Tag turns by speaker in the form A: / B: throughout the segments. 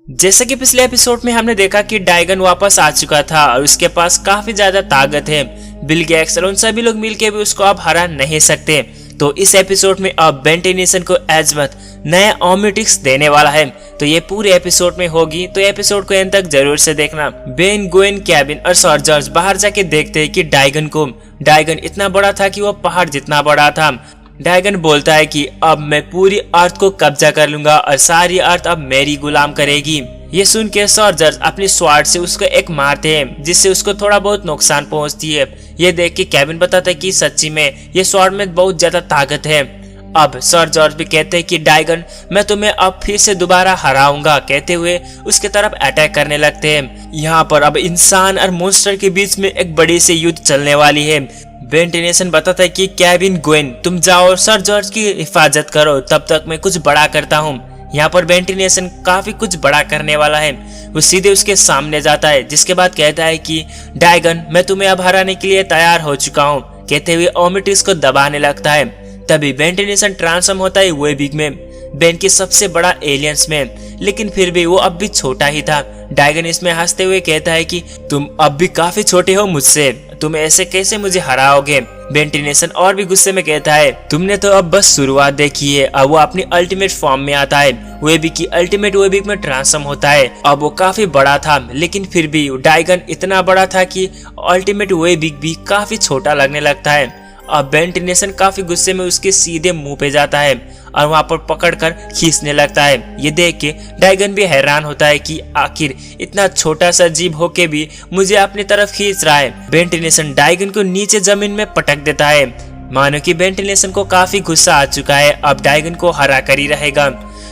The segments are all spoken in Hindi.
A: जैसे कि पिछले एपिसोड में हमने देखा कि डाइगन वापस आ चुका था और उसके पास काफी ज्यादा ताकत है। बिल गेट्स और उन सभी लोग मिलकर भी उसको अब हरा नहीं सकते। तो इस एपिसोड में अब बेन टेनिसन को एजमथ नया ओमनिट्रिक्स देने वाला है। तो ये पूरे एपिसोड में होगी, तो एपिसोड को एंड तक जरूर से देखना। बेन, ग्वेन, केविन और सर जॉर्ज बाहर जाके देखते हैं कि डाइगन इतना बड़ा था कि वो पहाड़ जितना बड़ा था। डाइगन बोलता है कि अब मैं पूरी अर्थ को कब्जा कर लूंगा और सारी अर्थ अब मेरी गुलाम करेगी। ये सुन के सर जॉर्ज अपनी स्वार्ड से उसको एक मारते हैं, जिससे उसको थोड़ा बहुत नुकसान पहुंचती है। ये देख के केविन बताता है कि सच्ची में ये स्वार्ड में बहुत ज्यादा ताकत है। अब सर जॉर्ज भी कहते हैं कि डाइगन, मैं तुम्हें अब फिर से दोबारा हराऊंगा, कहते हुए उसके तरफ अटैक करने लगते हैं। यहाँ पर अब इंसान और मॉन्स्टर के बीच में एक बड़ी सी युद्ध चलने वाली है। बेन टेनिसन बताता है कि केविन, ग्वेन, तुम जाओ और सर जॉर्ज की हिफाजत करो, तब तक मैं कुछ बड़ा करता हूँ। यहाँ पर बेन टेनिसन काफी कुछ बड़ा करने वाला है। वो सीधे उसके सामने जाता है, जिसके बाद कहता है कि डाइगन, मैं तुम्हें अब हराने के लिए तैयार हो चुका हूँ, कहते हुए ओमनिट्रिक्स को दबाने लगता है। तभी बेन टेनिसन ट्रांसफॉर्म होता है वेबिग में, बेन के सबसे बड़ा एलियंस में, लेकिन फिर भी वो अब भी छोटा ही था। डाइगन इसमें हंसते हुए कहता है कि तुम अब भी काफी छोटे हो मुझसे, तुम ऐसे कैसे मुझे हराओगे। बेन टेनिसन और भी गुस्से में कहता है, तुमने तो अब बस शुरुआत देखी है। अब वो अपनी अल्टीमेट फॉर्म में आता है, वेबिग की अल्टीमेट वेबिग में ट्रांसफॉर्म होता है। अब वो काफी बड़ा था, लेकिन फिर भी डाइगन इतना बड़ा था कि अल्टीमेट वेबिग भी काफी छोटा लगने लगता है। अब बेन टेनिसन काफी गुस्से में उसके सीधे मुंह पे जाता है और वहां पर पकड़कर खींचने लगता है। ये देख के डाइगन भी हैरान होता है कि आखिर इतना छोटा सा जीव होके भी मुझे अपनी तरफ खींच रहा है। बेन टेनिसन डाइगन को नीचे जमीन में पटक देता है, मानो कि बेन टेनिसन को काफी गुस्सा आ चुका है, अब डाइगन को हरा कर ही रहेगा।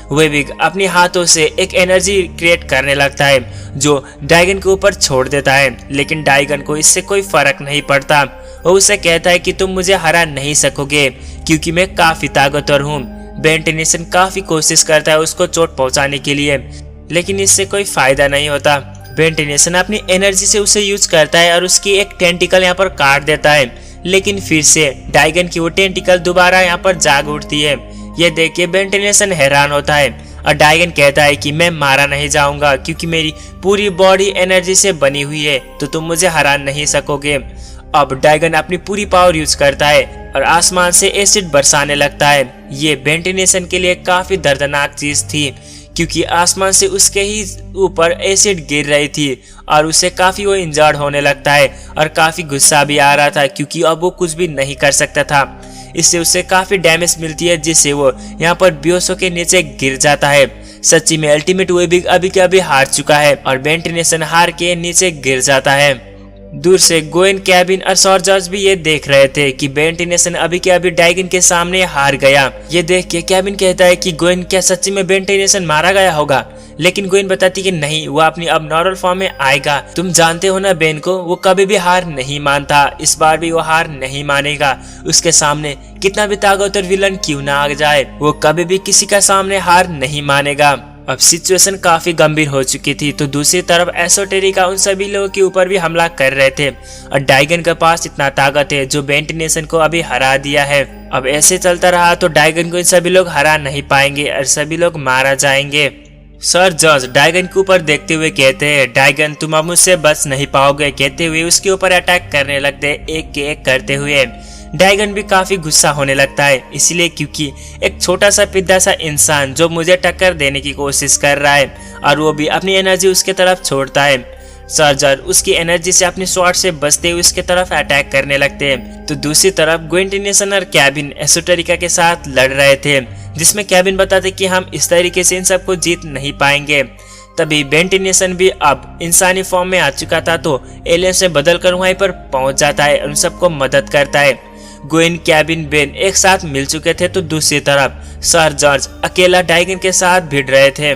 A: वेबिग अपने हाथों से एक एनर्जी क्रिएट करने लगता है, जो डाइगन के ऊपर छोड़ देता है, लेकिन डाइगन को इससे कोई फर्क नहीं पड़ता। वो उसे कहता है कि तुम मुझे हरा नहीं सकोगे, क्योंकि मैं काफी ताकतवर हूँ। बेन टेनिसन काफी कोशिश करता है उसको चोट पहुंचाने के लिए, लेकिन इससे कोई फायदा नहीं होता। बेन टेनिसन अपनी एनर्जी से उसे यूज करता है और उसकी एक टेंटिकल यहाँ पर काट देता है, लेकिन फिर से डाइगन की वो टेंटिकल दोबारा यहाँ पर जाग उठती है। ये देख के बेन टेनिसन हैरान होता है और डाइगन कहता है कि मैं मारा नहीं जाऊंगा, क्योंकि मेरी पूरी बॉडी एनर्जी से बनी हुई है, तो तुम मुझे हरा नहीं सकोगे। अब डाइगन अपनी पूरी पावर यूज करता है और आसमान से एसिड बरसाने लगता है। ये बेन टेनिसन के लिए काफी दर्दनाक चीज थी, क्योंकि आसमान से उसके ही ऊपर एसिड गिर रही थी और उसे काफी वो इंजर्ड होने लगता है और काफी गुस्सा भी आ रहा था, क्योंकि अब वो कुछ भी नहीं कर सकता था। इससे उसे काफी डैमेज मिलती है, जिससे वो यहाँ पर बेहोश के नीचे गिर जाता है। सच्ची में अल्टीमेट वेबिग अभी के अभी हार चुका है और बेन टेनिसन हार के नीचे गिर जाता है। दूर से ग्वेन, केविन और सर जॉर्ज भी ये देख रहे थे कि बेन टेनिसन अभी के अभी डाइगन के सामने हार गया। ये देख के केविन कहता है कि ग्वेन, क्या सच्ची में बेन टेनिसन मारा गया होगा? लेकिन ग्वेन बताती कि नहीं, वो अपनी अब नॉर्मल फॉर्म में आएगा। तुम जानते हो ना बेन को, वो कभी भी हार नहीं मानता, इस बार भी वो हार नहीं मानेगा। उसके सामने कितना भी ताकतवर विलन क्यों ना आ जाए, वो कभी भी किसी का सामने हार नहीं मानेगा। अब सिचुएशन काफी गंभीर हो चुकी थी, तो दूसरी तरफ एसोटेरिका उन सभी लोगों के ऊपर भी हमला कर रहे थे और डाइगन के पास इतना ताकत है जो बेन टेनिसन को अभी हरा दिया है। अब ऐसे चलता रहा तो डाइगन को इन सभी लोग हरा नहीं पाएंगे और सभी लोग मारा जाएंगे। सर जॉर्ज डाइगन के ऊपर देखते हुए कहते हैं, डाइगन, तुम अब मुझसे बच नहीं पाओगे, कहते हुए उसके ऊपर अटैक करने लगते हैं, एक के एक करते हुए। डाइगन भी काफी गुस्सा होने लगता है, इसलिए क्योंकि एक छोटा सा पिद्दा सा इंसान जो मुझे टक्कर देने की कोशिश कर रहा है और वो भी अपनी एनर्जी उसके तरफ छोड़ता है। सर जॉर्ज उसकी एनर्जी से अपनी स्वॉर्ड से बचते हुए उसके तरफ अटैक करने लगते हैं। तो दूसरी तरफ ग्वेन टेनिसन और केविन एसोटेरिका के साथ लड़ रहे थे, जिसमें केविन बताते कि हम इस तरीके से इन सबको जीत नहीं पाएंगे। तभी बेन टेनिसन भी अब इंसानी फॉर्म में आ चुका था, तो एलियन से बदलकर वहीं पर पहुंच जाता है और उन सबको मदद करता है। ग्वेन, केविन, बेन एक साथ मिल चुके थे, तो दूसरी तरफ सर जॉर्ज अकेला डाइगन के साथ भिड़ रहे थे।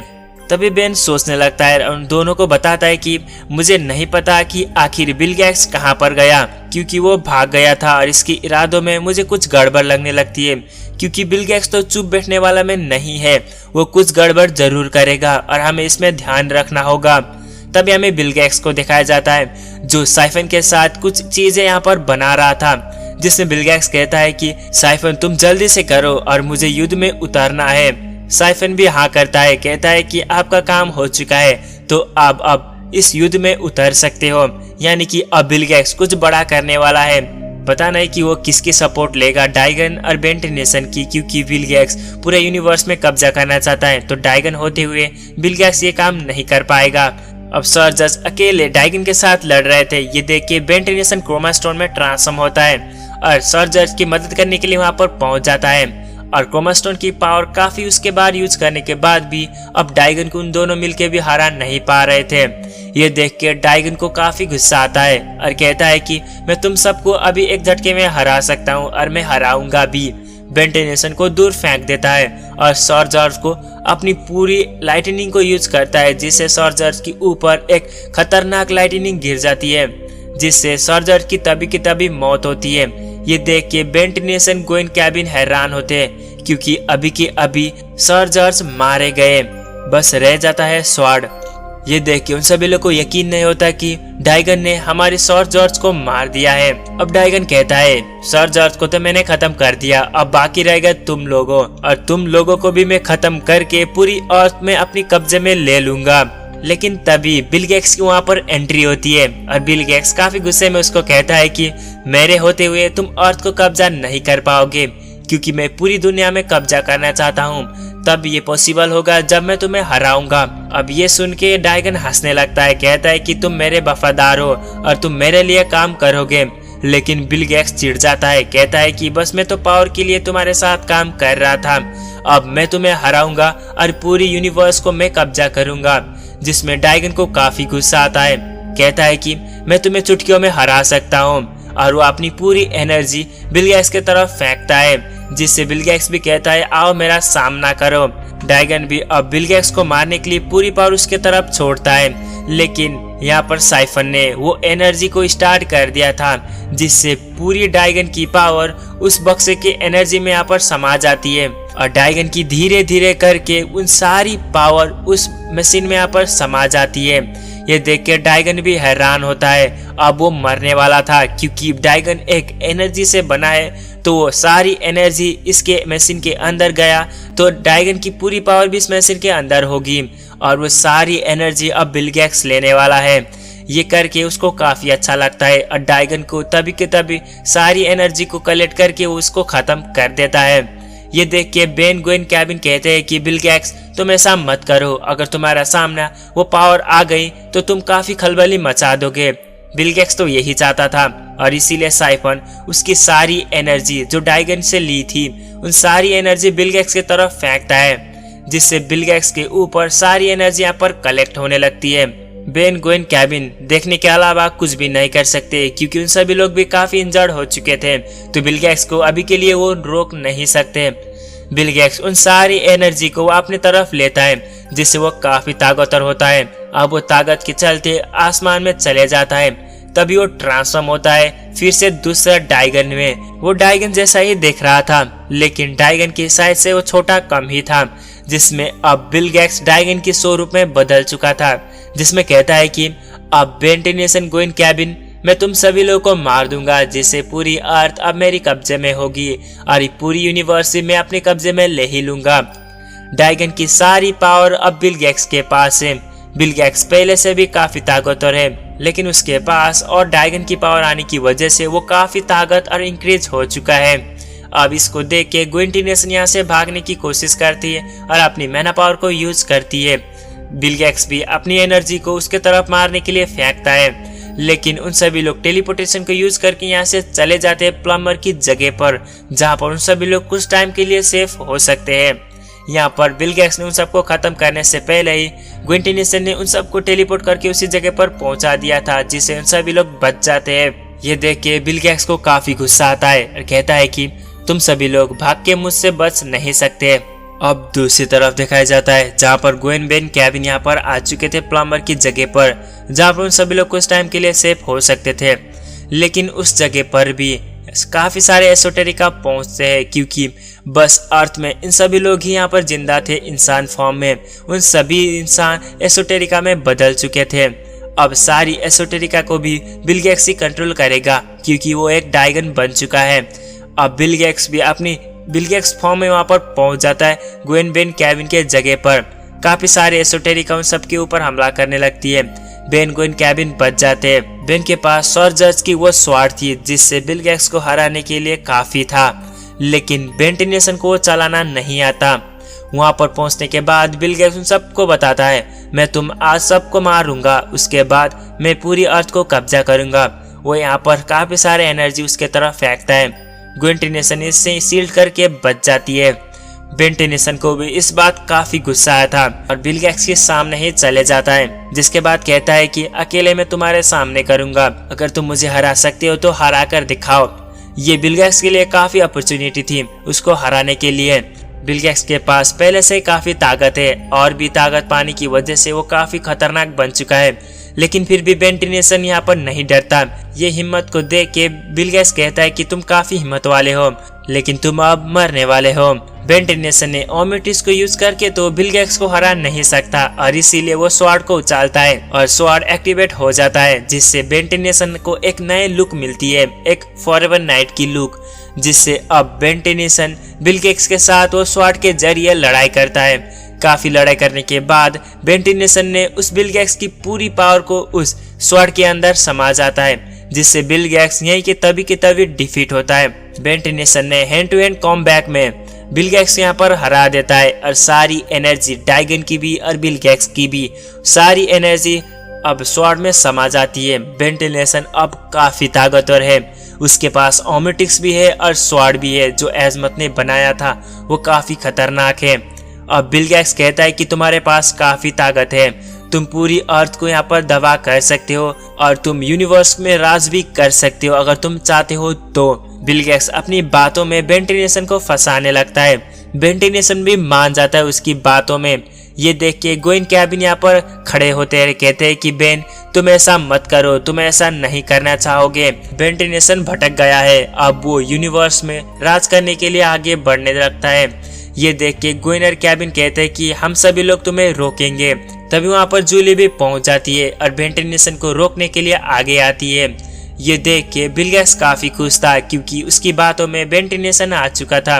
A: तभी बेन सोचने लगता है और उन दोनों को बताता है कि मुझे नहीं पता कि आखिर बिल गेट्स कहां पर गया, क्योंकि वो भाग गया था और इसके इरादों में मुझे कुछ गड़बड़ लगने लगती है, क्योंकि बिल गेट्स तो चुप बैठने वाला में नहीं है, वो कुछ गड़बड़ जरूर करेगा और हमें इसमें ध्यान रखना होगा। तभी हमें बिल गेट्स को दिखाया जाता है, जो साइफन के साथ कुछ चीजें यहाँ पर बना रहा था, जिसमें बिल गेट्स कहता है कि साइफन, तुम जल्दी से करो और मुझे युद्ध में उतारना है। साइफन भी हाँ करता है, कहता है कि आपका काम हो चुका है, तो अब इस युद्ध में उतर सकते हो। यानी कि अब बिल गेट्स कुछ बड़ा करने वाला है। पता नहीं कि वो किसकी सपोर्ट लेगा, डाइगन और बेंट नेशन की, क्योंकि बिल गेट्स पूरे यूनिवर्स में कब्जा करना चाहता है। तो डाइगन होते हुए बिल गेट्स ये काम नहीं कर पाएगा। अब सर जज अकेले डाइगन के साथ लड़ रहे थे। ये देख के बेंट नेशन क्रोमा स्टोन में ट्रांसफॉर्म होता है और सर जज की मदद करने के लिए वहां पर पहुंच जाता है। और क्रोमा स्टोन की पावर काफी उसके बाद यूज करने के बाद भी अब डाइगन को उन दोनों मिलके भी हरा नहीं पा रहे थे। ये देख के डाइगन को काफी गुस्सा आता है और कहता है कि मैं तुम सबको अभी एक झटके में हरा सकता हूँ और मैं हराऊंगा भी। बेंट नेशन को दूर फेंक देता है और सर जॉर्ज को अपनी पूरी लाइटनिंग को यूज करता है, जिससे सर जॉर्ज के ऊपर एक खतरनाक लाइटनिंग गिर जाती है, जिससे सर जॉर्ज की तभी मौत होती है। ये देख के बेंट नेशन गोइन कैबिन हैरान होते हैं, क्योंकि अभी के अभी सर जॉर्ज मारे गए, बस रह जाता है स्वॉर्ड। ये देख के उन सभी लोगों को यकीन नहीं होता कि डाइगन ने हमारे सर जॉर्ज को मार दिया है। अब डाइगन कहता है सर जॉर्ज को तो मैंने खत्म कर दिया, अब बाकी रहेगा तुम लोगों, और तुम लोगों को भी मैं खत्म करके पूरी अर्थ में अपनी कब्जे में ले लूंगा। लेकिन तभी बिल गेट्स की वहाँ पर एंट्री होती है और बिल गेट्स काफी गुस्से में उसको कहता है कि मेरे होते हुए तुम अर्थ को कब्जा नहीं कर पाओगे, क्योंकि मैं पूरी दुनिया में कब्जा करना चाहता हूँ। तब ये पॉसिबल होगा जब मैं तुम्हें हराऊंगा। अब ये सुन के डाइगन हंसने लगता है, कहता है कि तुम मेरे वफादार हो और तुम मेरे लिए काम करोगे। लेकिन बिल गेट्स चिढ़ जाता है, कहता है कि बस मैं तो पावर के लिए तुम्हारे साथ काम कर रहा था, अब मैं तुम्हें हराऊंगा और पूरी यूनिवर्स को मैं कब्जा करूंगा। जिसमें डाइगन को काफी गुस्सा आता है, कहता है कि मैं तुम्हें चुटकियों में हरा सकता हूँ, और वो अपनी पूरी एनर्जी बिल गेट्स के तरफ फेंकता है, जिससे बिल गेट्स भी कहता है आओ मेरा सामना करो। डाइगन भी अब बिल गेट्स को मारने के लिए पूरी पावर उसके तरफ छोड़ता है, लेकिन यहाँ पर साइफन ने वो एनर्जी को स्टार्ट कर दिया था, जिससे पूरी डाइगन की पावर उस बक्से के एनर्जी में यहाँ पर समा जाती है और डाइगन की धीरे धीरे करके उन सारी पावर उस मशीन में यहाँ पर समा जाती है। ये देख के डाइगन भी हैरान होता है, अब वो मरने वाला था, क्योंकि डाइगन एक एनर्जी से बना है, तो वो सारी एनर्जी इसके मशीन के अंदर गया तो डाइगन की पूरी पावर भी इस मशीन के अंदर होगी और वो सारी एनर्जी अब बिल गेट्स लेने वाला है। ये करके उसको काफी अच्छा लगता है और डाइगन को तभी के तभी सारी एनर्जी को कलेक्ट करके वो उसको खत्म कर देता है। ये देख के बेन गोइन कैबिन कहते हैं कि बिल गेट्स तुम ऐसा मत करो, अगर तुम्हारा सामने वो पावर आ गई तो तुम काफी खलबली मचा दोगे। बिल गेट्स तो यही चाहता था और इसीलिए साइफन उसकी सारी एनर्जी जो डाइगन से ली थी उन सारी एनर्जी बिल गेट्स की तरफ फेंकता है, जिससे बिल गेट्स के ऊपर सारी एनर्जी यहाँ पर कलेक्ट होने लगती है। बेन गोइन कैबिन देखने के अलावा कुछ भी नहीं कर सकते, क्योंकि उन सभी लोग भी काफी इंजर्ड हो चुके थे, तो बिल गेट्स को अभी के लिए वो रोक नहीं सकते। बिल गेट्स उन सारी एनर्जी को वो अपनी तरफ लेता है, जिससे वो काफी ताकतवर होता है। अब वो ताकत के चलते आसमान में चले जाता है, तभी वो ट्रांसफॉर्म होता है फिर से दूसरा डाइगन में। वो डाइगन जैसा ही दिख रहा था, लेकिन डाइगन की साइज से वो छोटा कम ही था, जिसमें अब बिल गेट्स डाइगन के स्वरूप में बदल चुका था, जिसमें कहता है कि अब बेंट नेशन गोइन कैबिन मैं तुम सभी लोगों को मार दूंगा, जिससे पूरी अर्थ अब मेरी कब्जे में होगी और पूरी यूनिवर्स मैं अपने कब्जे में ले ही लूंगा। डाइगन की सारी पावर अब बिल गेट्स के पास है। बिल गेट्स पहले से भी काफी ताकतवर है, लेकिन उसके पास और डाइगन की पावर आने की वजह से वो काफी ताकत और इंक्रीज हो चुका है। अब इसको देख के गोइंटी नेशन यहाँ से भागने की कोशिश करती है और अपनी मैना पावर को यूज करती है। बिल गेट्स भी अपनी एनर्जी को उसके तरफ मारने के लिए फेंकता है, लेकिन उन सभी लोग टेलीपोर्टेशन को यूज करके यहाँ से चले जाते हैं प्लम्बर की जगह पर, जहाँ पर उन सभी लोग कुछ टाइम के लिए सेफ हो सकते हैं। यहाँ पर बिल गेट्स ने उन सबको खत्म करने से पहले ही गोइंटी नेशन ने उन सबको टेलीपोर्ट करके उसी जगह पर पहुंचा दिया था, जिससे उन सभी लोग बच जाते हैं। ये देख के बिल गेट्स को काफी गुस्सा आता है और कहता है कि तुम सभी लोग भाग के मुझसे बच नहीं सकते। अब दूसरी तरफ दिखाया जाता है जहाँ पर गोइन बेन कैबिन यहाँ पर आ चुके थे प्लम्बर की जगह पर, जहाँ पर उन सभी लोग कुछ टाइम के लिए सेफ हो सकते थे, लेकिन उस जगह पर भी काफी सारे एसोटेरिका पहुंचते हैं, क्योंकि बस अर्थ में इन सभी लोग ही यहाँ पर जिंदा थे इंसान फॉर्म में। उन सभी इंसान एसोटेरिका में बदल चुके थे। अब सारी एसोटेरिका को भी बिल गेट्स ही कंट्रोल करेगा, क्योंकि वो एक डाइगन बन चुका है। अब बिल गेट्स भी अपनी बिल गेट्स फॉर्म में वहां पर पहुंच जाता है ग्वेन बेन केविन के जगह पर। काफी सारे एसोटेरिका उन सबके ऊपर हमला करने लगती है। बेन ग्वेन केविन बच जाते हैं। बेन के पास सॉर जज की वो स्वॉर्ड थी जिससे बिल गेट्स को हराने के लिए काफी था, लेकिन बेन टेनिसन को वो चलाना नहीं आता। वहां पर पहुंचने के बाद बिल गेट्स उन सबको बताता है मैं तुम आज सबको मारूंगा, उसके बाद मैं पूरी अर्थ को कब्जा करूंगा। वो यहाँ पर काफी सारे एनर्जी उसके तरफ फेंकता है। ग्वेन टेनिसन इससे सील्ड करके बच जाती है। बेन टेनिसन को भी इस बात काफी गुस्सा आया था और बिल गेट्स के सामने ही चले जाता है, जिसके बाद कहता है कि अकेले मैं तुम्हारे सामने करूंगा, अगर तुम मुझे हरा सकते हो तो हरा कर दिखाओ। ये बिल गेट्स के लिए काफी अपॉर्चुनिटी थी उसको हराने के लिए। बिल गेट्स के पास पहले से काफी ताकत है और भी ताकत पाने की वजह से वो काफी खतरनाक बन चुका है, लेकिन फिर भी बेन टेनिसन यहाँ पर नहीं डरता। ये हिम्मत को देख के बिल गेट्स कहता है कि तुम काफी हिम्मत वाले हो, लेकिन तुम अब मरने वाले हो। बेन टेनिसन ने ओमेटिस को यूज करके तो बिल गेट्स को हरा नहीं सकता और इसीलिए वो स्वॉर्ड को उछालता है और स्वॉर्ड एक्टिवेट हो जाता है, जिससे बेन टेनिसन को एक नए लुक मिलती है, एक फॉरएवर नाइट की लुक, जिससे अब बेन टेनिसन बिल गेट्स के साथ वो स्वॉर्ड के जरिए लड़ाई करता है। काफी लड़ाई करने के बाद बेन टेनिसन ने उस बिल गेट्स की पूरी पावर को उस स्वॉर्ड के अंदर समा जाता है, जिससे बिल गेट्स यहीं के तभी डिफीट होता है। बेन टेनिसन ने हैंड टू हैंड कॉम्बैट में बिल गेट्स यहाँ पर हरा देता है और सारी एनर्जी डाइगन की भी और बिल गेट्स की भी सारी एनर्जी अब स्वॉर्ड में समा जाती है। बेन टेनिसन अब काफी ताकतवर है, उसके पास ओमेटिक्स भी है और स्वॉर्ड भी है जो एजमत ने बनाया था, वो काफी खतरनाक है। अब बिल गेट्स कहता है कि तुम्हारे पास काफी ताकत है, तुम पूरी अर्थ को यहाँ पर दबा कर सकते हो और तुम यूनिवर्स में राज भी कर सकते हो अगर तुम चाहते हो तो। बिल गेट्स अपनी बातों में बेन टेनिसन को फंसाने लगता है। बेन टेनिसन भी मान जाता है उसकी बातों में। ये देख के ग्वेन केविन यहाँ पर खड़े होते हैं, कहते हैं कि बेन तुम ऐसा मत करो, तुम ऐसा नहीं करना चाहोगे। बेन टेनिसन भटक गया है, अब वो यूनिवर्स में राज करने के लिए आगे बढ़ने लगता है। ये देख के ग्वेन और केविन कहते हैं कि हम सभी लोग तुम्हें रोकेंगे। तभी वहाँ पर जूली भी पहुंच जाती है और बेन टेनिसन को रोकने के लिए आगे आती है। ये देख के बिल गेट्स काफी खुश था क्योंकि उसकी बातों में बेन टेनिसन आ चुका था,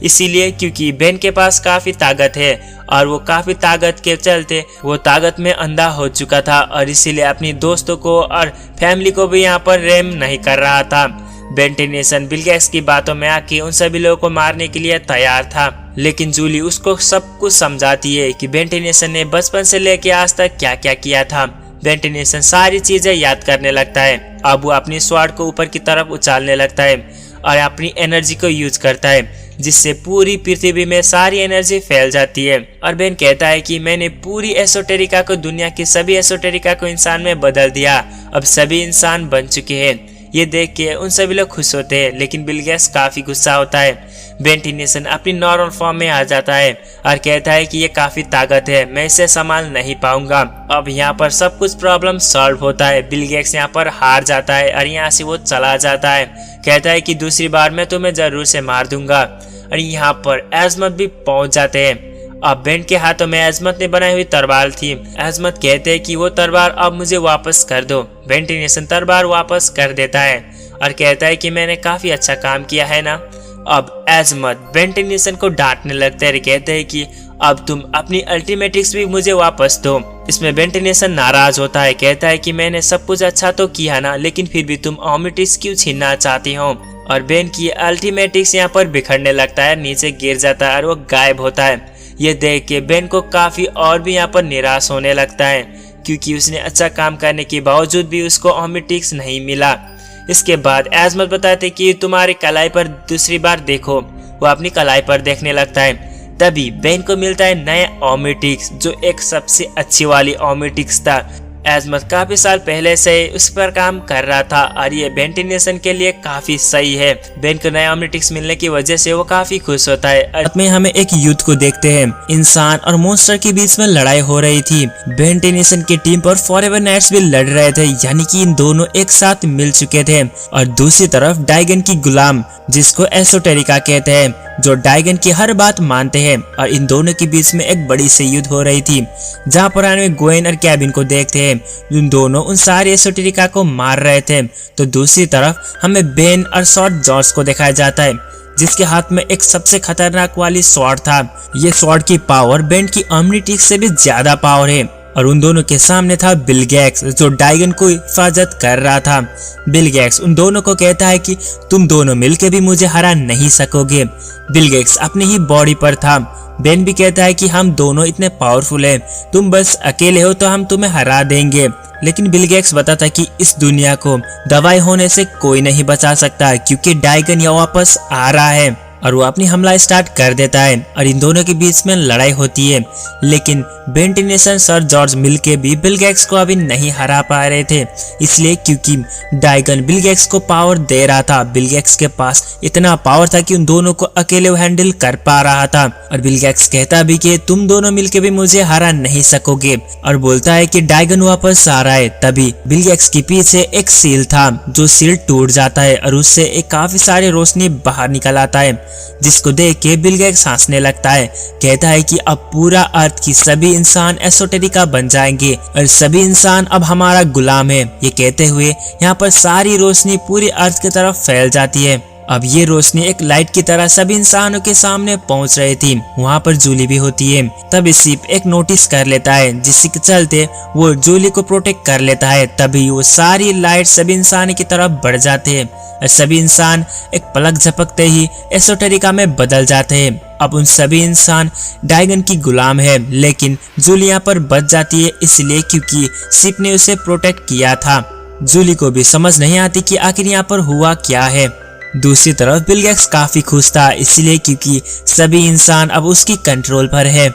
A: इसीलिए क्योंकि बेन के पास काफी ताकत है और वो काफी ताकत के चलते वो ताकत में अंधा हो चुका था और इसीलिए अपनी दोस्तों को और फैमिली को भी यहाँ पर रेम नहीं कर रहा था। बेन टेनिसन बिल गेट्स की बातों में आके उन सभी लोगों को मारने के लिए तैयार था, लेकिन जूली उसको सब कुछ समझाती है कि बेन टेनिसन ने बचपन से लेके आज तक क्या क्या किया था। बेन टेनिसन सारी चीजें याद करने लगता है। अब वो अपनी स्वॉर्ड को ऊपर की तरफ उछालने लगता है और अपनी एनर्जी को यूज करता है, जिससे पूरी पृथ्वी में सारी एनर्जी फैल जाती है। और बेन कहता है कि मैंने पूरी एसोटेरिका को, दुनिया की सभी एसोटेरिका को इंसान में बदल दिया, अब सभी इंसान बन चुके हैं। ये देख के उन सभी लोग खुश होते हैं, लेकिन बिल गेट्स काफी गुस्सा होता है। बेन टेनिसन अपनी नॉर्मल फॉर्म में आ जाता है और कहता है कि ये काफी ताकत है, मैं इसे संभाल नहीं पाऊंगा। अब यहाँ पर सब कुछ प्रॉब्लम सॉल्व होता है। बिल गेट्स यहाँ पर हार जाता है और यहाँ से वो चला जाता है। कहता है कि दूसरी बार मैं तुम्हें जरूर से मार दूंगा। और यहाँ पर एजमत भी पहुंच जाते हैं। अब बेन के हाथों में एजमत ने बनाई हुई तलवार थी। एजमत कहते हैं कि वो तलवार अब मुझे वापस कर दो। बेन टेनिसन तलवार वापस कर देता है और कहता है कि मैंने काफी अच्छा काम किया है ना। अब एजमत बेन टेनिसन को डांटने लगते हैं, कहते हैं कि अब तुम अपनी अल्टीमेटिक्स भी मुझे वापस दो। इसमें बेन टेनिसन नाराज होता है, कहता है कि मैंने सब कुछ अच्छा तो किया ना, लेकिन फिर भी तुम ओमेटिक्स क्यों छीनना चाहती हो। और बेन की अल्टीमेटिक्स यहाँ पर बिखरने लगता है, नीचे गिर जाता है और वो गायब होता है। ये देख के बेन को काफी और भी यहाँ पर निराश होने लगता है, क्योंकि उसने अच्छा काम करने के बावजूद भी उसको ओमेटिक्स नहीं मिला। इसके बाद एजमत बताते कि तुम्हारी कलाई पर दूसरी बार देखो। वो अपनी कलाई पर देखने लगता है। तभी बेन को मिलता है नया ओमेटिक्स, जो एक सबसे अच्छी वाली ओमेटिक्स था। एजमत काफी साल पहले से उस पर काम कर रहा था और ये बेन टेनिसन के लिए काफी सही है। बेन को नया ओमेटिक्स मिलने की वजह से वो काफी खुश होता है। में हमें एक युद्ध को देखते हैं। इंसान और मॉन्स्टर के बीच में लड़ाई हो रही थी। बेन टेनिसन की टीम पर फॉरएवर नाइट्स भी लड़ रहे थे, यानी कि इन दोनों एक साथ मिल चुके थे। और दूसरी तरफ डाइगन की गुलाम, जिसको एसोटेरिका कहते हैं, जो डाइगन की हर बात मानते हैं। और इन दोनों के बीच में एक बड़ी सी युद्ध हो रही थी, जहाँ पर हमें ग्वेन और केविन को देखते हैं। उन दोनों उन सारे एसोटेरिका को मार रहे थे। तो दूसरी तरफ हमें बेन और शॉर्ट जॉर्ज को दिखाया जाता है। जिसके हाथ में एक सबसे खतरनाक वाली स्वॉर्ड था। ये स्वॉर्ड की पावर बेंट की ओमनीट्रिक से भी ज्यादा पावर है। और उन दोनों के सामने था बिल गेट्स जो डाइगन को हिफाजत कर रहा था। बिल गेट्स उन दोनों को कहता है कि तुम दोनों मिलकर भी मुझे हरा नहीं सकोगे। बिल गेट्स अपनी ही बॉडी पर था। बेन भी कहता है कि हम दोनों इतने पावरफुल हैं, तुम बस अकेले हो तो हम तुम्हें हरा देंगे। लेकिन बिल गेट्स बताता है कि इस दुनिया को दवाई होने से कोई नहीं बचा सकता, क्योंकि डाइगन यहाँ वापस आ रहा है। और वो अपनी हमला स्टार्ट कर देता है और इन दोनों के बीच में लड़ाई होती है। लेकिन बेन टेनिसन सर जॉर्ज मिलके भी बिल गेट्स को अभी नहीं हरा पा रहे थे, इसलिए क्योंकि डाइगन बिल गेट्स को पावर दे रहा था। बिल गेट्स के पास इतना पावर था कि उन दोनों को अकेले हैंडल कर पा रहा था। और बिल गेट्स कहता भी कि तुम दोनों मिलके भी मुझे हरा नहीं सकोगे, और बोलता है कि डाइगन वापस आ रहा है। तभी बिल गेट्स के पीछे एक सील था, जो सील टूट जाता है और उससे एक काफी सारी रोशनी बाहर निकल आता है, जिसको देख के बिल गेट्स हंसने लगता है। कहता है कि अब पूरा अर्थ की सभी इंसान एसोटेरिका बन जाएंगे और सभी इंसान अब हमारा गुलाम है। ये कहते हुए यहाँ पर सारी रोशनी पूरी अर्थ की तरफ फैल जाती है। अब ये रोशनी एक लाइट की तरह सभी इंसानों के सामने पहुंच रही थी। वहाँ पर जूली भी होती है। तब सिप एक नोटिस कर लेता है, जिसके चलते वो जूली को प्रोटेक्ट कर लेता है। तभी वो सारी लाइट सभी इंसान की तरफ बढ़ जाते हैं और सभी इंसान एक पलक झपकते ही एसोटेरिका में बदल जाते हैं। अब उन सभी इंसान डाइगन की गुलाम है, लेकिन जूली यहाँ पर बच जाती है, इसलिए क्योंकि सिप ने उसे प्रोटेक्ट किया था। जूली को भी समझ नहीं आती कि आखिर यहाँ पर हुआ क्या है। दूसरी तरफ बिल गेट्स काफी खुश था, इसलिए क्योंकि सभी इंसान अब उसकी कंट्रोल पर है।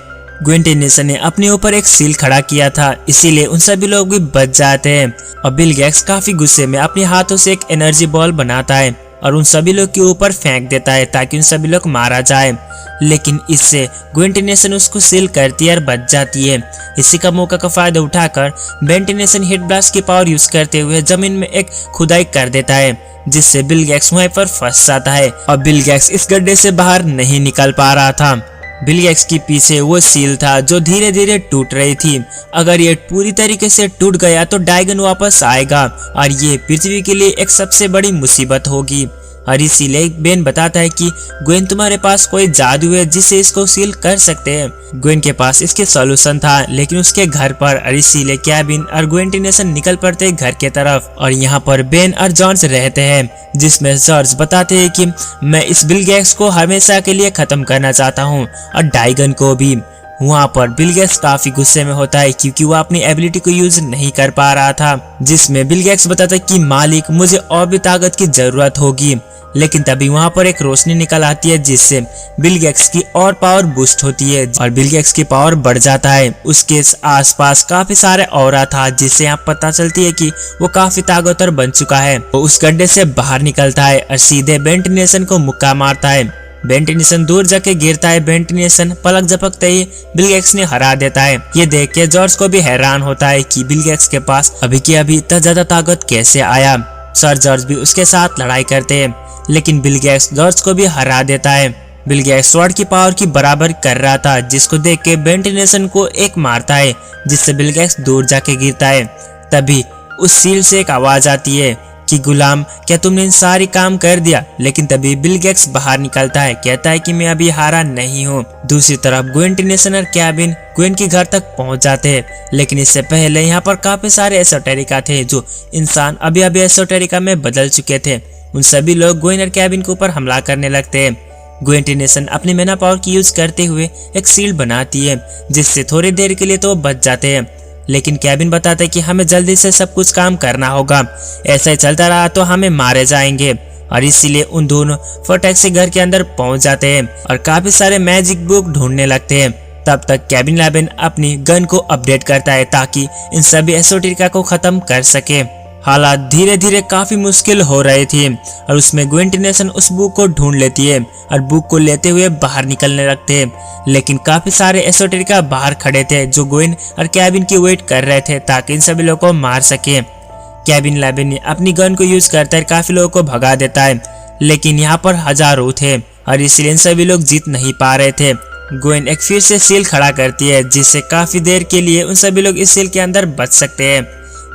A: ग्वेन टेनिसन ने अपने ऊपर एक सील खड़ा किया था, इसीलिए उन सभी लोग भी बच जाते हैं। और बिल गेट्स काफी गुस्से में अपने हाथों से एक एनर्जी बॉल बनाता है और उन सभी लोग के ऊपर फेंक देता है ताकि उन सभी लोग मारा जाए। लेकिन इससे ग्वेन टेनिसन उसको सील करती है और बच जाती है। इसी का मौका का फायदा उठाकर बेन टेनिसन हिट ब्लास्ट की पावर यूज करते हुए जमीन में एक खुदाई कर देता है, जिससे बिल गेट्स वहीं पर फंस जाता है और बिल गेट्स इस गड्ढे से बाहर नहीं निकल पा रहा था। बिल गेट्स के पीछे वो सील था जो धीरे धीरे टूट रही थी। अगर ये पूरी तरीके से टूट गया तो डाइगन वापस आएगा और ये पृथ्वी के लिए एक सबसे बड़ी मुसीबत होगी। और इसीलिए बेन बताता है कि ग्वेन तुम्हारे पास कोई जादू है जिससे इसको सील कर सकते हैं। ग्वेन के पास इसके सॉल्यूशन था, लेकिन उसके घर पर, और इसीलिए केविन और ग्वेन टेनिसन निकल पड़ते घर के तरफ। और यहाँ पर बेन और जॉर्ज रहते हैं, जिसमें जॉर्ज बताते हैं कि मैं इस बिल गेट्स को हमेशा के लिए खत्म करना चाहता हूँ और डाइगन को भी। वहाँ पर बिल गेट्स काफी गुस्से में होता है क्योंकि वो अपनी एबिलिटी को यूज नहीं कर पा रहा था, जिसमें बिल गेट्स बताता है कि मालिक मुझे और भी ताकत की जरूरत होगी। लेकिन तभी वहाँ पर एक रोशनी निकल आती है, जिससे बिल गेट्स की और पावर बूस्ट होती है और बिल गेट्स की पावर बढ़ जाता है। उसके आसपास काफी सारे ऑरा था, जिससे यहाँ पता चलती है कि वो काफी ताकतवर बन चुका है। वो उस गड्ढे से बाहर निकलता है और सीधे बेन टेनिसन को मुक्का मारता है। बेन टेनिसन दूर जाके गिरता है। बेन टेनिसन पलक झपकते ही बिल गेट्स ने हरा देता है। ये देख के जॉर्ज को भी हैरान होता है कि बिल गेट्स के पास अभी की अभी इतना ज्यादा ताकत कैसे आया। सर जॉर्ज भी उसके साथ लड़ाई करते हैं, लेकिन बिल गेट्स जॉर्ज को भी हरा देता है। बिल गेट्स स्वॉर्ड की पावर की बराबर कर रहा था, जिसको देख के बेन टेनिसन को एक मारता है, जिससे बिल गेट्स दूर जाके गिरता है। तभी उस सील से एक आवाज आती है कि गुलाम, क्या तुमने इन सारी काम कर दिया? लेकिन तभी बिल गेट्स बाहर निकलता है, कहता है कि मैं अभी हारा नहीं हूँ। दूसरी तरफ ग्वेन टेनिसन और केविन ग्वेन के घर तक पहुंच जाते हैं, लेकिन इससे पहले यहाँ पर काफी सारे एसोटेरिका थे जो इंसान अभी अभी एसोटेरिका में बदल चुके थे। उन सभी लोग ग्वेन और केविन के ऊपर हमला करने लगते हैं। ग्वेन टेनिसन अपनी मैना पावर की यूज करते हुए एक शील्ड बनाती है, जिससे थोड़ी देर के लिए तो वो बच जाते हैं। लेकिन केविन बताता है कि हमें जल्दी से सब कुछ काम करना होगा, ऐसा ही चलता रहा तो हमें मारे जाएंगे। और इसीलिए उन दोनों फटाक से घर के अंदर पहुंच जाते हैं और काफी सारे मैजिक बुक ढूंढने लगते हैं। तब तक केविन लेविन अपनी गन को अपडेट करता है ताकि इन सभी एसोटेरिका को खत्म कर सके। हालात धीरे धीरे काफी मुश्किल हो रहे थे और उसमें ग्वेन टेनिसन उस बुक को ढूंढ लेती है और बुक को लेते हुए बाहर निकलने लगते हैं। लेकिन काफी सारे एसोटेरिका बाहर खड़े थे जो ग्वेन और केविन की वेट कर रहे थे ताकि इन सभी लोगों को मार सके। केविन लेविन ने अपनी गन को यूज करते काफी लोगों को भगा देता है, लेकिन यहाँ पर हजारों थे और इसलिए सभी लोग जीत नहीं पा रहे थे। ग्वेन एक फिर से सील खड़ा करती है, जिससे काफी देर के लिए उन सभी लोग इस सील के अंदर बच सकते हैं।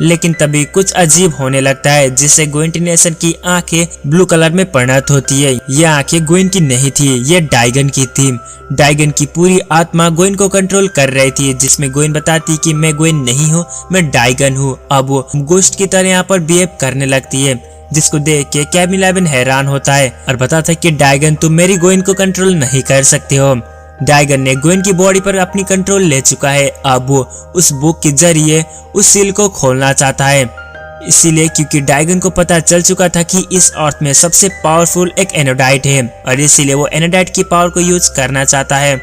A: लेकिन तभी कुछ अजीब होने लगता है, जिससे ग्वेन टेनिसन की आंखें ब्लू कलर में परिणत होती है। ये आंखें ग्वेन की नहीं थी, ये डाइगन की थी। डाइगन की पूरी आत्मा ग्वेन को कंट्रोल कर रही थी, जिसमें ग्वेन बताती कि मैं ग्वेन नहीं हूँ, मैं डाइगन हूँ। अब वो गोश्त की तरह यहाँ पर बिहेव करने लगती है, जिसको देख के केविन 11 हैरान होता है और बताता है कि डाइगन तुम मेरी ग्वेन को कंट्रोल नहीं कर सकते हो। डाइगन ने ग्वेन की बॉडी पर अपनी कंट्रोल ले चुका है। अब वो उस बुक के जरिए उस सील को खोलना चाहता है, इसीलिए क्योंकि डाइगन को पता चल चुका था कि इस अर्थ में सबसे पावरफुल एक एनोडाइट है और इसीलिए वो एनोडाइट की पावर को यूज करना चाहता है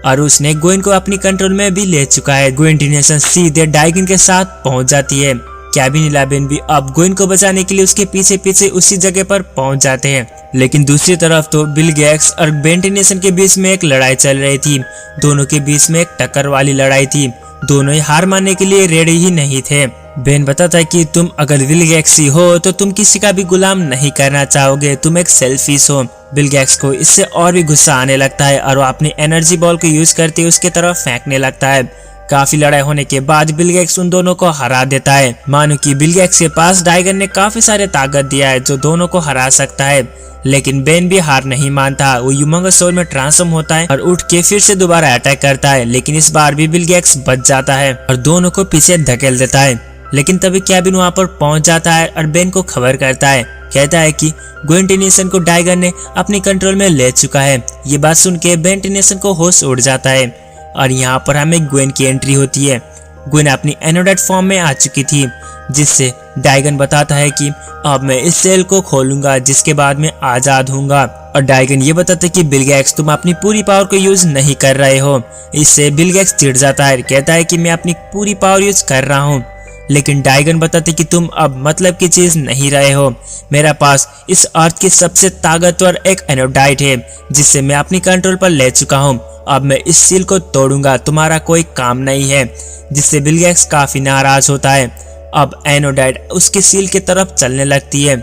A: और उसने ग्वेन को अपनी कंट्रोल में भी ले चुका है। ग्वेन टेनिसन सीधे डाइगन के साथ पहुंच जाती है। केविन 11 भी अब ग्वेन को बचाने के लिए उसके पीछे पीछे उसी जगह पर पहुंच जाते हैं। लेकिन दूसरी तरफ तो बिल गैक्स और बेन टेनिसन के बीच में एक लड़ाई चल रही थी। दोनों के बीच में एक टक्कर वाली लड़ाई थी। दोनों ही हार मानने के लिए रेडी ही नहीं थे। बेन बताता है कि तुम अगर बिल गैक्स ही हो तो तुम किसी का भी गुलाम नहीं करना चाहोगे, तुम एक सेल्फिश हो। बिल गैक्स को इससे और भी गुस्सा आने लगता है और वो अपनी एनर्जी बॉल को यूज करते उसके तरफ फेंकने लगता है। काफी लड़ाई होने के बाद बिल गैक्स उन दोनों को हरा देता है। मानो कि बिल गैक्स के पास डाइगन ने काफी सारे ताकत दिया है जो दोनों को हरा सकता है। लेकिन बेन भी हार नहीं मानता। वो ह्यूमंगस सोल में ट्रांसफॉर्म होता है और उठ के फिर से दोबारा अटैक करता है, लेकिन इस बार भी बिल गैक्स बच जाता है और दोनों को पीछे धकेल देता है। लेकिन तभी केविन वहाँ पर पहुंच जाता है और बेन को खबर करता है। कहता है कि ग्वेन टेनिसन को डाइगन ने अपनी कंट्रोल में ले चुका है। ये बात सुन के बेन टेनिसन को होश उड़ जाता है और यहाँ पर हमें ग्वेन की एंट्री होती है। ग्वेन अपनी एनोडाइट फॉर्म में आ चुकी थी, जिससे डाइगन बताता है कि अब मैं इस सेल को खोलूंगा, जिसके बाद मैं आजाद होऊंगा। और डाइगन ये बताता है कि बिल गैक्स तुम अपनी पूरी पावर को यूज नहीं कर रहे हो। इससे बिल गैक्स चिढ़ जाता है, कहता है कि मैं अपनी पूरी पावर यूज कर रहा हूँ। लेकिन डाइगन बताते कि तुम अब मतलब की चीज नहीं रहे हो। मेरे पास इस अर्थ की सबसे ताकतवर एक एनोडाइट है, जिससे मैं अपनी कंट्रोल पर ले चुका हूँ। अब मैं इस सील को तोड़ूंगा, तुम्हारा कोई काम नहीं है। जिससे बिल गैक्स काफी नाराज होता है। अब एनोडाइट उसके सील की तरफ चलने लगती है।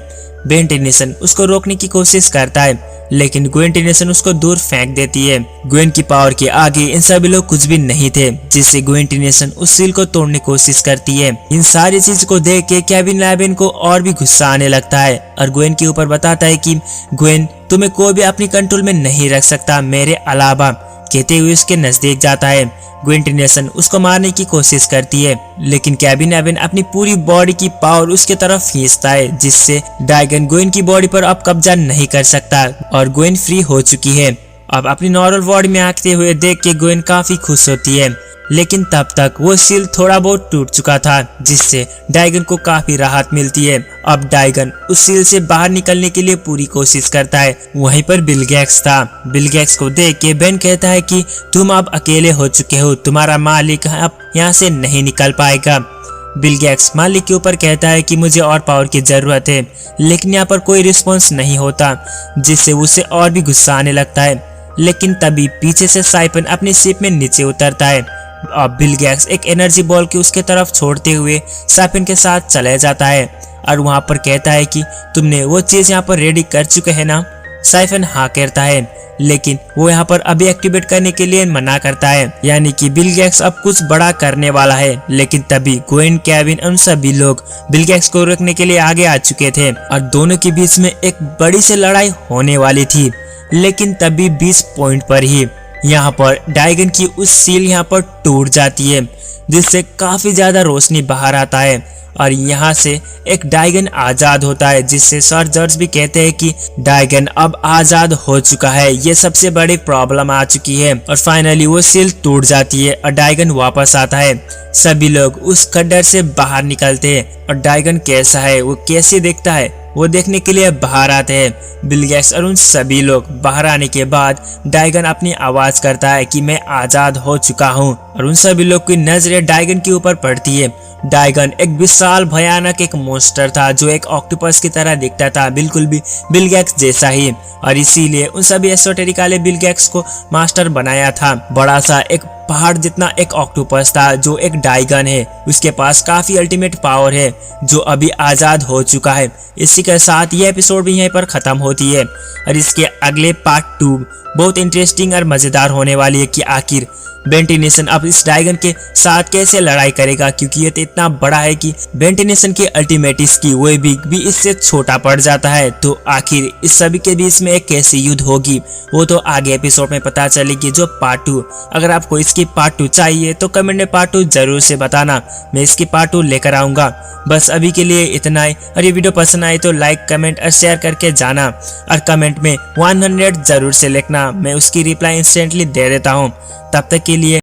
A: बेन टेनिसन उसको रोकने की कोशिश करता है, लेकिन ग्वेन टेनिसन उसको दूर फेंक देती है। ग्वेन की पावर के आगे इन सभी लोग कुछ भी नहीं थे, जिससे ग्वेन टेनिसन उस सील को तोड़ने की कोशिश करती है। इन सारी चीज को देख के केविन 11 को और भी गुस्सा आने लगता है और ग्वेन के ऊपर बताता है कि ग्वेन तुम्हें कोई भी अपनी कंट्रोल में नहीं रख सकता मेरे अलावा। कहते हुए उसके नजदीक जाता है। ग्वेन टेनिसन उसको मारने की कोशिश करती है, लेकिन केविन 11 अपनी पूरी बॉडी की पावर उसके तरफ खींचता है, जिससे डाइगन ग्वेन की बॉडी पर अब कब्जा नहीं कर सकता और ग्वेन फ्री हो चुकी है। अब अपनी नॉर्मल बॉडी में आते हुए देख के ग्वेन काफी खुश होती है। लेकिन तब तक वो सील थोड़ा बहुत टूट चुका था, जिससे डाइगन को काफी राहत मिलती है। अब डाइगन उस सील से बाहर निकलने के लिए पूरी कोशिश करता है। वहीं पर बिल गैक्स था। बिल गैक्स को देख के बेन कहता है कि तुम अब अकेले हो चुके हो, तुम्हारा मालिक अब यहाँ से नहीं निकल पाएगा। बिल गैक्स मालिक के ऊपर कहता है कि मुझे और पावर की जरूरत है, लेकिन यहाँ पर कोई रिस्पॉन्स नहीं होता, जिससे उसे और भी गुस्सा आने लगता है। लेकिन तभी पीछे से साइफन अपनी शिप में नीचे उतरता है। अब बिल गैक्स एक एनर्जी बॉल की उसके तरफ छोड़ते हुए साइफन के साथ चले जाता है और वहां पर कहता है कि तुमने वो चीज यहाँ पर रेडी कर चुके हैं ना। साइफन हाँ कहता है, लेकिन वो यहाँ पर अभी एक्टिवेट करने के लिए मना करता है, यानी कि बिल गैक्स अब कुछ बड़ा करने वाला है। लेकिन तभी ग्वेन, केविन और सभी लोग बिल गैक्स को रोकने के लिए आगे आ चुके थे और दोनों के बीच में एक बड़ी सी लड़ाई होने वाली थी। लेकिन तभी 20 पॉइंट पर ही यहाँ पर डाइगन की उस सील यहाँ पर टूट जाती है, जिससे काफी ज्यादा रोशनी बाहर आता है और यहाँ से एक डाइगन आजाद होता है, जिससे सर जॉर्ज भी कहते हैं कि डाइगन अब आजाद हो चुका है, ये सबसे बड़ी प्रॉब्लम आ चुकी है। और फाइनली वो सील टूट जाती है और डाइगन वापस आता है। सभी लोग उस खड्डर से बाहर निकलते हैं और डाइगन कैसा है, वो कैसे दिखता है, वो देखने के लिए बाहर आते हैं। बिल गैट्स और उन सभी लोग बाहर आने के बाद डाइगन अपनी आवाज करता है कि मैं आजाद हो चुका हूँ और उन सभी लोग की नजरें डाइगन के ऊपर पड़ती है। डाइगन एक विशाल भयानक एक मॉन्स्टर था जो एक ऑक्टोपस की तरह दिखता था, बिल्कुल भी बिल गैट्स जैसा ही, और इसीलिए उन सभी एसोटेरिक वाले बिल गैट्स को मास्टर बनाया था। बड़ा सा एक पहाड़ जितना एक ऑक्टोपस था जो एक डाइगन है। उसके पास काफी अल्टीमेट पावर है जो अभी आजाद हो चुका है। इसी के साथ ये एपिसोड भी यहीं पर खत्म होती है और इसके अगले पार्ट 2 बहुत इंटरेस्टिंग और मजेदार होने वाली है कि आखिर बेंटी नेशन अब इस डाइगन के साथ कैसे लड़ाई करेगा, क्योंकि ये तो इतना बड़ा है कि बेंटी नेशन की अल्टीमेट की वो भी इससे छोटा पड़ जाता है। तो आखिर इस सभी के बीच में एक कैसी युद्ध होगी वो तो आगे एपिसोड में पता चलेगी जो पार्ट 2। अगर आपको इसकी पार्ट 2 चाहिए तो कमेंट में पार्ट 2 जरूर से बताना, मैं इसकी पार्ट 2 लेकर आऊंगा। बस अभी के लिए इतना ही, और ये वीडियो पसंद आए तो लाइक कमेंट और शेयर करके जाना, और कमेंट में 100 जरूर से लिखना, मैं उसकी रिप्लाई इंस्टेंटली दे देता हूँ। तब तक के लिए